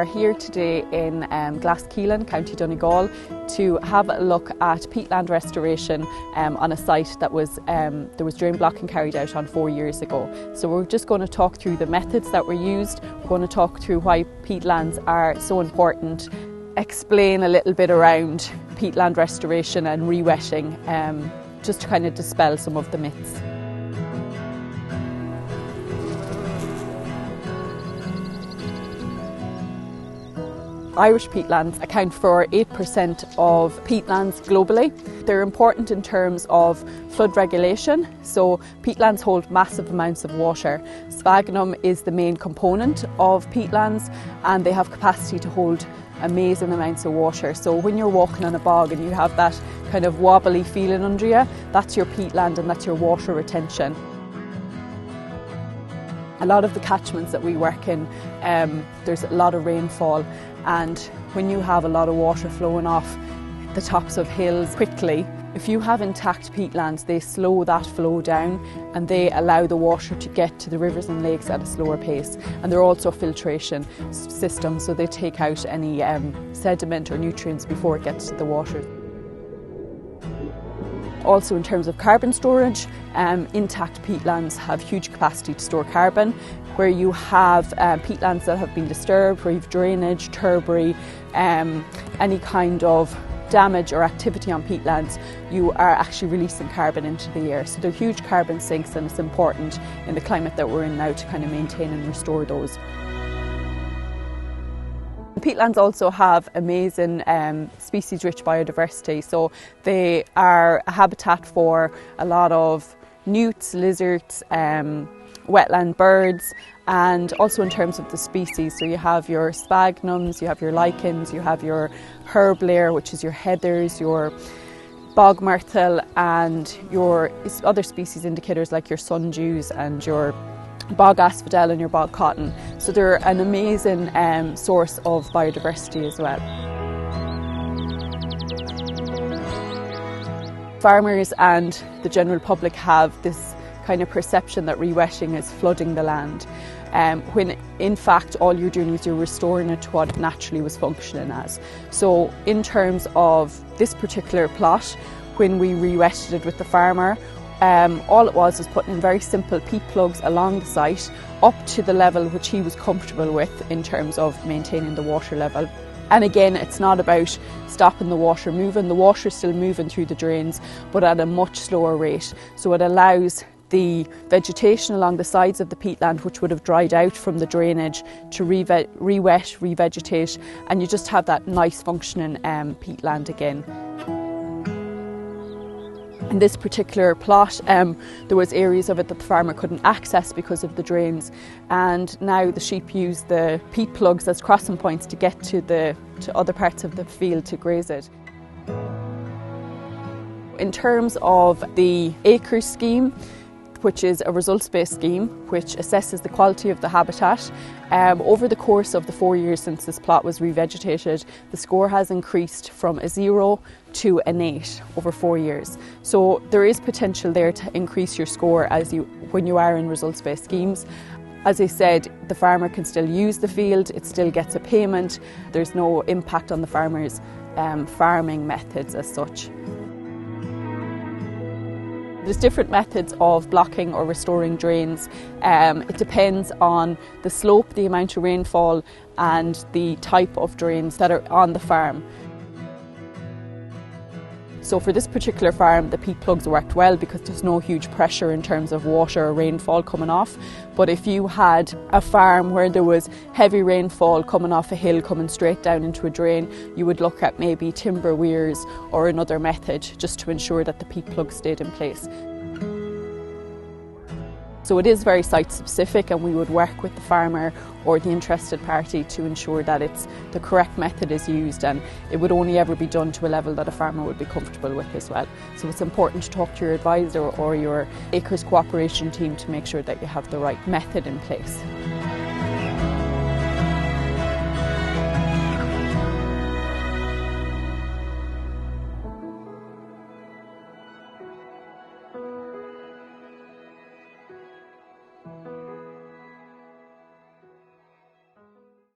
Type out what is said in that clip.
are here today in Glaskeelan, County Donegal, to have a look at peatland restoration on a site that was there was drain blocking carried out on 4 years ago. So we're just going to talk through the methods that were used. We're going to talk through why peatlands are so important, explain a little bit around peatland restoration and re-wetting, just to kind of dispel some of the myths. Irish peatlands account for 8% of peatlands globally. They're important in terms of flood regulation, so peatlands hold massive amounts of water. Sphagnum is the main component of peatlands, and they have capacity to hold amazing amounts of water. So when you're walking on a bog and you have that kind of wobbly feeling under you, that's your peatland and that's your water retention. A lot of the catchments that we work in, there's a lot of rainfall, and when you have a lot of water flowing off the tops of hills quickly, if you have intact peatlands, they slow that flow down and they allow the water to get to the rivers and lakes at a slower pace. And they're also a filtration system, so they take out any sediment or nutrients before it gets to the water. Also, in terms of carbon storage, intact peatlands have huge capacity to store carbon. Where you have peatlands that have been disturbed, where you've drainage, turbary, any kind of damage or activity on peatlands, you are actually releasing carbon into the air. So they're huge carbon sinks, and it's important in the climate that we're in now to kind of maintain and restore those. Peatlands also have amazing species-rich biodiversity, so they are a habitat for a lot of newts, lizards, wetland birds, and also in terms of the species. So you have your sphagnums, you have your lichens, you have your herb layer, which is your heathers, your bog myrtle, and your other species indicators like your sundews and your bog asphodel and your bog cotton. So they're an amazing source of biodiversity as well. Farmers and the general public have this kind of perception that re-wetting is flooding the land, when in fact all you're doing is you're restoring it to what it naturally was functioning as. So in terms of this particular plot, when we re-wetted it with the farmer, all it was putting in very simple peat plugs along the site up to the level which he was comfortable with in terms of maintaining the water level. And again, it's not about stopping the water moving. The water's still moving through the drains, but at a much slower rate. So it allows the vegetation along the sides of the peatland, which would have dried out from the drainage, to re-wet, revegetate, and you just have that nice functioning peatland again. In this particular plot, there was areas of it that the farmer couldn't access because of the drains, and now the sheep use the peat plugs as crossing points to get to other parts of the field to graze it. In terms of the acres scheme, which is a results-based scheme which assesses the quality of the habitat. Over the course of the 4 years since this plot was revegetated, the score has increased from a 0 to an 8 over 4 years. So there is potential there to increase your score when you are in results-based schemes. As I said, the farmer can still use the field, it still gets a payment. There's no impact on the farmer's farming methods as such. There's different methods of blocking or restoring drains. It depends on the slope, the amount of rainfall, and the type of drains that are on the farm. So for this particular farm, the peat plugs worked well because there's no huge pressure in terms of water or rainfall coming off. But if you had a farm where there was heavy rainfall coming off a hill coming straight down into a drain, you would look at maybe timber weirs or another method just to ensure that the peat plug stayed in place. So it is very site specific, and we would work with the farmer or the interested party to ensure that the correct method is used, and it would only ever be done to a level that a farmer would be comfortable with as well. So it's important to talk to your advisor or your acres cooperation team to make sure that you have the right method in place.